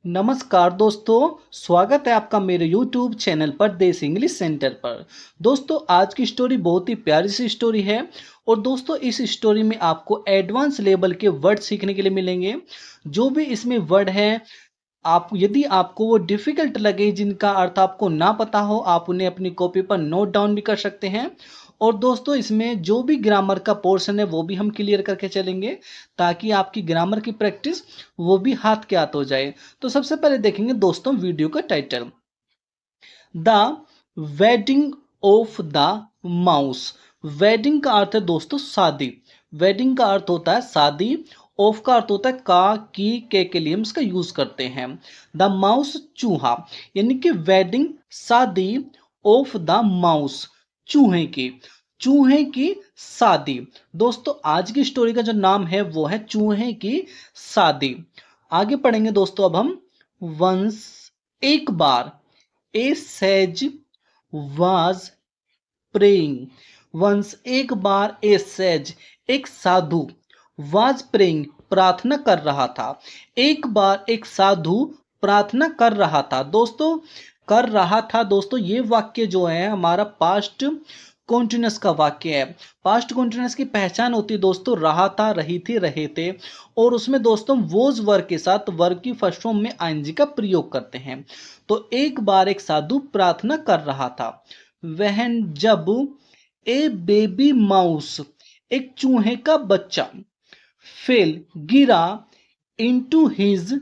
नमस्कार दोस्तों, स्वागत है आपका मेरे YouTube चैनल पर देश इंग्लिश सेंटर पर। दोस्तों, आज की स्टोरी बहुत ही प्यारी सी स्टोरी है और दोस्तों इस स्टोरी में आपको एडवांस लेवल के वर्ड सीखने के लिए मिलेंगे। जो भी इसमें वर्ड है, आप यदि आपको वो डिफिकल्ट लगे, जिनका अर्थ आपको ना पता हो, आप उन्हें अपनी कॉपी पर नोट डाउन भी कर सकते हैं। और दोस्तों इसमें जो भी ग्रामर का पोर्शन है वो भी हम क्लियर करके चलेंगे, ताकि आपकी ग्रामर की प्रैक्टिस वो भी हाथ के हाथ हो जाए। तो सबसे पहले देखेंगे दोस्तों वीडियो का title, the wedding of the mouse. Wedding का अर्थ है दोस्तों शादी। वेडिंग का अर्थ होता है शादी। ऑफ का अर्थ होता है का, की, के लिए हम इसका यूज करते हैं। द माउस चूहा, यानी कि वेडिंग शादी ऑफ द माउस, चूहे की। चूहे की शादी। दोस्तों आज की स्टोरी का जो नाम है वो है चूहे की शादी। आगे पढ़ेंगे दोस्तों अब हम। वंस, एक बार। ए सेज वाज प्रेइंग। वंस, एक बार। ए सेज, एक साधु। वाज प्रेइंग, प्रार्थना कर रहा था। एक बार एक साधु प्रार्थना कर रहा था। दोस्तों कर रहा था, दोस्तों ये वाक्य जो है हमारा पास्ट कॉन्टिन्यूस का वाक्य है। पास्ट कॉन्टिन्यूस की पहचान होती है दोस्तों रहा था, रही थी, रहे थे। और उसमें दोस्तों वोज वर्ग के साथ वर्ग की फर्स्ट फॉर्म में आईएनजी का प्रयोग करते हैं। तो एक बार एक साधु प्रार्थना कर रहा था। वह, जब ए बेबी माउस, एक चूहे का बच्चा, फेल, गिरा, इनटू हिज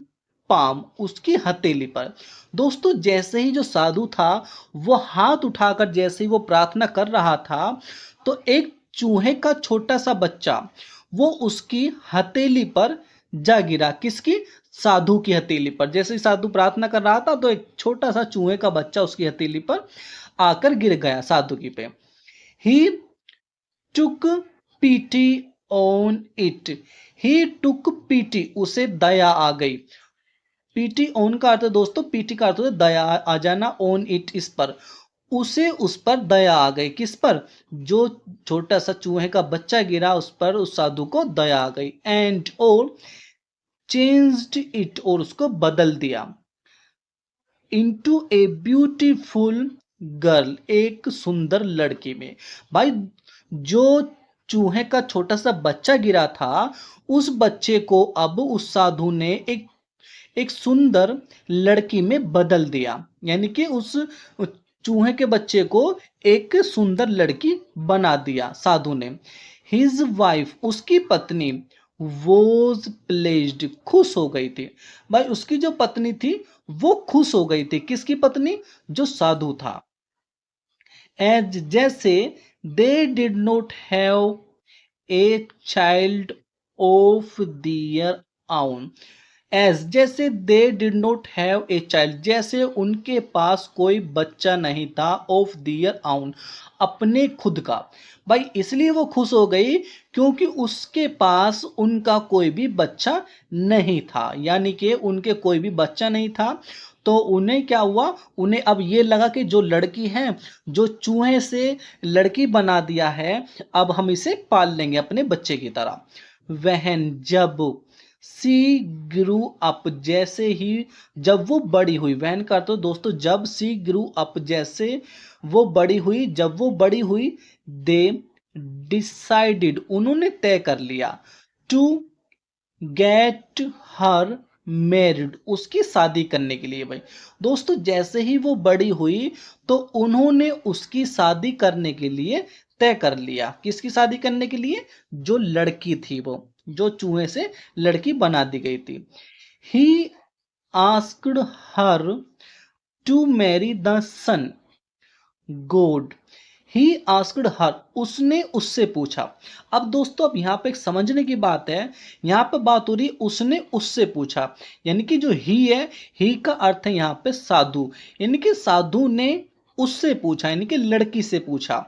पाम, उसकी हथेली पर। दोस्तों जैसे ही जो साधु था वो हाथ उठाकर जैसे ही वो प्रार्थना कर रहा था, तो एक चूहे का छोटा सा बच्चा वो उसकी हथेली पर जा गिरा। किसकी? साधु की हथेली पर। जैसे ही साधु प्रार्थना कर रहा था तो एक छोटा सा चूहे का बच्चा उसकी हथेली पर आकर गिर गया साधु की पे। He took pity on it. He took pity, उसे दया आ गई। पीटी ऑन का अर्थ है दोस्तों, पीटी का अर्थ है दया आ जाना, ऑन इट, इस पर। उसे उस पर दया आ गई। किस पर? जो छोटा सा चूहे का बच्चा गिरा उस पर उस साधु को दया आ गई। एंड और चेंज्ड इट, और उसको बदल दिया। इनटू ए ब्यूटीफुल गर्ल, एक सुंदर लड़की में। भाई जो चूहे का छोटा सा बच्चा गिरा था उस बच्चे को अब उस साधु ने एक सुंदर लड़की में बदल दिया। यानी कि उस चूहे के बच्चे को एक सुंदर लड़की बना दिया साधु ने। हिज वाइफ, उसकी पत्नी, वॉज प्लेज्ड, खुश हो गई थी। भाई उसकी जो पत्नी थी वो खुश हो गई थी। किसकी पत्नी? जो साधु था। एज, जैसे, they did not have a child of their own. As, जैसे, they did not have a child, जैसे उनके पास कोई बच्चा नहीं था, ऑफ दियर आउन, अपने खुद का। भाई इसलिए वो खुश हो गई क्योंकि उसके पास उनका कोई भी बच्चा नहीं था। यानी कि उनके कोई भी बच्चा नहीं था। तो उन्हें क्या हुआ? उन्हें अब ये लगा कि जो लड़की है, जो चूहे से लड़की बना दिया है, अब हम इसे पाल लेंगे अपने बच्चे की तरह। वहन, जब, सी ग्रू अप, जैसे ही, जब वो बड़ी हुई। वहन का तो दोस्तों जब सी ग्रू अप, जैसे वो बड़ी हुई, जब वो बड़ी हुई। दे डिसाइडेड, उन्होंने तय कर लिया। टू गेट हर मैरिड, उसकी शादी करने के लिए। भाई दोस्तों जैसे ही वो बड़ी हुई तो उन्होंने उसकी शादी करने के लिए तय कर लिया। किसकी शादी करने के लिए? जो लड़की थी, वो जो चूहे से लड़की बना दी गई थी। He asked her to marry the sun god. He asked her, उसने उससे पूछा। अब दोस्तों अब यहाँ पे एक समझने की बात है। यहाँ पे बात हो रही है उसने उससे पूछा, यानी कि जो ही है, ही का अर्थ है यहाँ पे साधु। यानी कि साधु ने उससे पूछा, यानी कि लड़की से पूछा।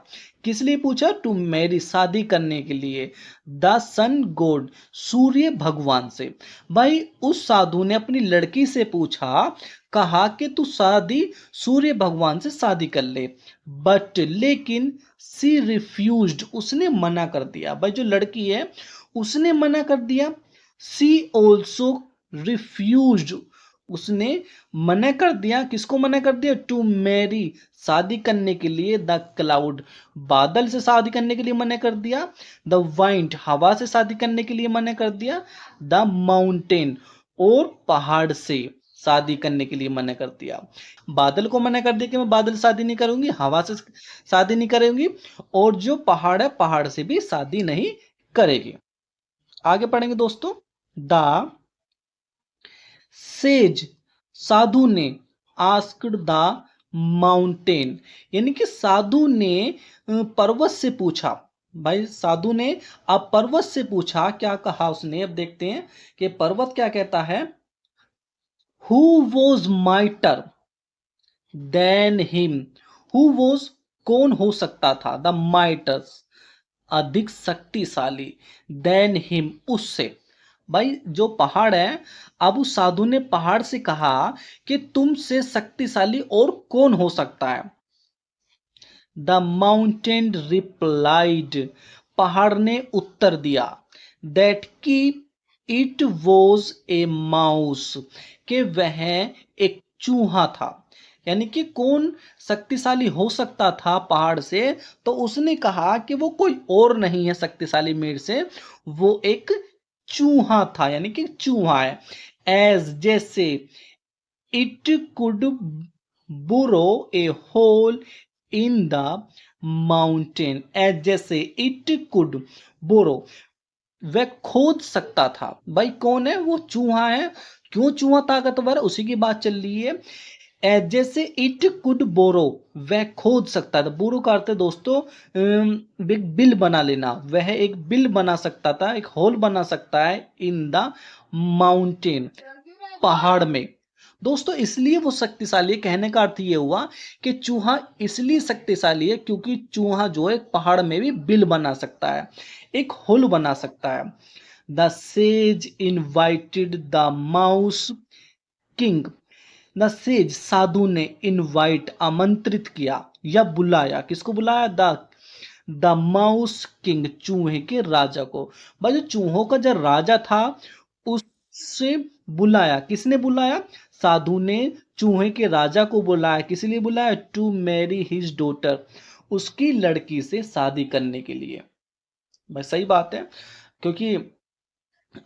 किस लिए पूछा? टू मैरी, शादी करने के लिए। द सन गॉड, सूर्य भगवान से। भाई उस साधु ने अपनी लड़की से पूछा, कहा कि तू शादी सूर्य भगवान से शादी कर ले। बट, लेकिन, सी रिफ्यूज्ड, उसने मना कर दिया। भाई जो लड़की है उसने मना कर दिया। सी ऑल्सो रिफ्यूज्ड, उसने मना कर दिया, किसको मना कर दिया? टू मैरी, शादी करने के लिए, द क्लाउड, बादल से शादी करने के लिए मना कर दिया, द वाइंड, हवा से शादी करने के लिए मना कर दिया, द माउंटेन, और पहाड़ से शादी करने के लिए मना कर दिया। बादल को मना कर दिया कि मैं बादल से शादी नहीं करूंगी, हवा से शादी नहीं करूंगी, और जो पहाड़ है पहाड़ से भी शादी नहीं करेगी। आगे पढ़ेंगे दोस्तों। द सेज, साधु ने, आस्क्ड द माउंटेन, यानी कि साधु ने पर्वत से पूछा। भाई साधु ने अब पर्वत से पूछा, क्या कहा उसने? अब देखते हैं कि पर्वत क्या कहता है। Who was माइटर than him, who was, कौन हो सकता था, द माइटर्स, अधिक शक्तिशाली, देन हिम, उससे। भाई जो पहाड़ है, अब उस साधु ने पहाड़ से कहा कि तुमसे शक्तिशाली और कौन हो सकता है। द माउंटेन रिप्लाइड, पहाड़ ने उत्तर दिया, दैट की इट वॉज ए माउस, कि वह एक चूहा था। यानी कि कौन शक्तिशाली हो सकता था पहाड़ से? तो उसने कहा कि वो कोई और नहीं है शक्तिशाली मेरे से, वो एक चूहा था, यानी कि चूहा है। एज, जैसे, it could burrow a hole in the mountain, as, जैसे, इट कुड बोरो, वह खोद सकता था। भाई कौन है? वो चूहा है। क्यों चूहा ताकतवर? उसी की बात चल रही है। जैसे इट कुड बोरो, वह खोद सकता था। बोरो का अर्थ है दोस्तों एक बिल बना लेना। वह एक बिल बना सकता था, एक होल बना सकता है इन द माउंटेन, पहाड़ में। दोस्तों इसलिए वो शक्तिशाली है, कहने का अर्थ ये हुआ कि चूहा इसलिए शक्तिशाली है क्योंकि चूहा जो है पहाड़ में भी बिल बना सकता है, एक होल बना सकता है। The sage invited the mouse king, the sage, साधु ने, इनवाइट, आमंत्रित किया या बुलाया, किसको बुलाया? द माउस किंग, चूहे के राजा को। भाई जो चूहों का जो राजा था उससे बुलाया। किसने बुलाया? साधु ने चूहे के राजा को बुलाया। किस लिए बुलाया? टू मैरी हिज डॉटर, उसकी लड़की से शादी करने के लिए। भाई सही बात है, क्योंकि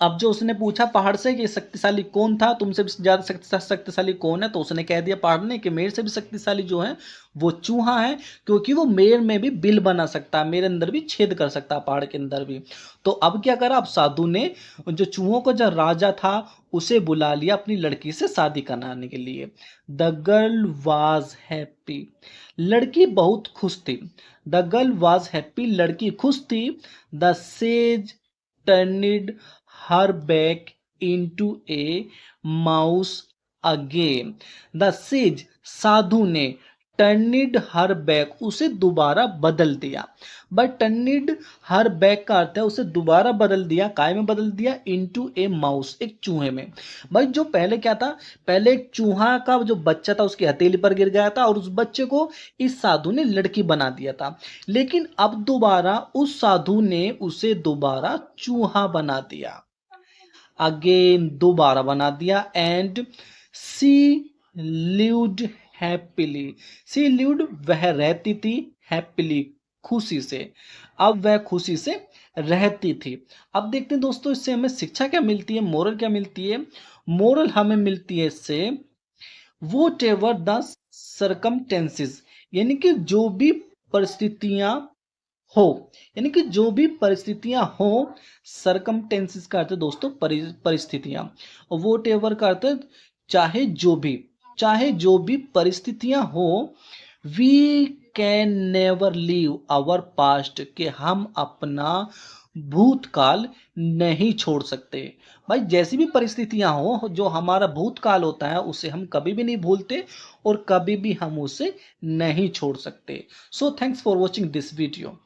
अब जो उसने पूछा पहाड़ से कि शक्तिशाली कौन था, तुमसे भी ज्यादा शक्तिशाली कौन है, तो उसने कह दिया पहाड़ ने कि मेरे से भी शक्तिशाली जो है वो चूहा है, क्योंकि वो मेरे में भी बिल बना सकता है, मेरे अंदर भी छेद कर सकता है, पहाड़ के अंदर भी। तो अब क्या करा? अब साधु ने जो चूहों का जो राजा था उसे बुला लिया अपनी लड़की से शादी कराने के लिए। द गर्ल वाज हैप्पी, लड़की बहुत खुश थी। द गर्ल वाज हैप्पी, लड़की खुश थी। The sage turned her back into a mouse again, the sage, साधु ने, टर्निड हर बैक, उसे दोबारा बदल दिया। बट टर्निड हर बैक का अर्थ है उसे दोबारा बदल दिया। काय में बदल दिया? इनटू ए माउस, एक चूहे में। भाई जो पहले क्या था, पहले एक चूहा का जो बच्चा था उसकी हथेली पर गिर गया था और उस बच्चे को इस साधु ने लड़की बना दिया था। लेकिन अब दोबारा उस साधु ने उसे दोबारा चूहा बना दिया, अगेन दोबारा बना दिया। And she lived happily, she lived, वह रहती थी, हैप्पीली, खुशी से। अब वह खुशी से रहती थी। अब देखते हैं दोस्तों इससे हमें शिक्षा क्या मिलती है, मोरल क्या मिलती है। मोरल हमें मिलती है इससे, वोट एवर द सरकमटेंसेस, यानी कि जो भी परिस्थितियां हो, यानी कि जो भी परिस्थितियां हो, सरकमटेंसेस का अर्थ है दोस्तों परिस्थितियां, और वोट एवर का अर्थ चाहे जो भी परिस्थितियां हो, we can never leave our past, कि हम अपना भूतकाल नहीं छोड़ सकते। भाई जैसी भी परिस्थितियां हो, जो हमारा भूतकाल होता है उसे हम कभी भी नहीं भूलते और कभी भी हम उसे नहीं छोड़ सकते। So thanks for watching this video.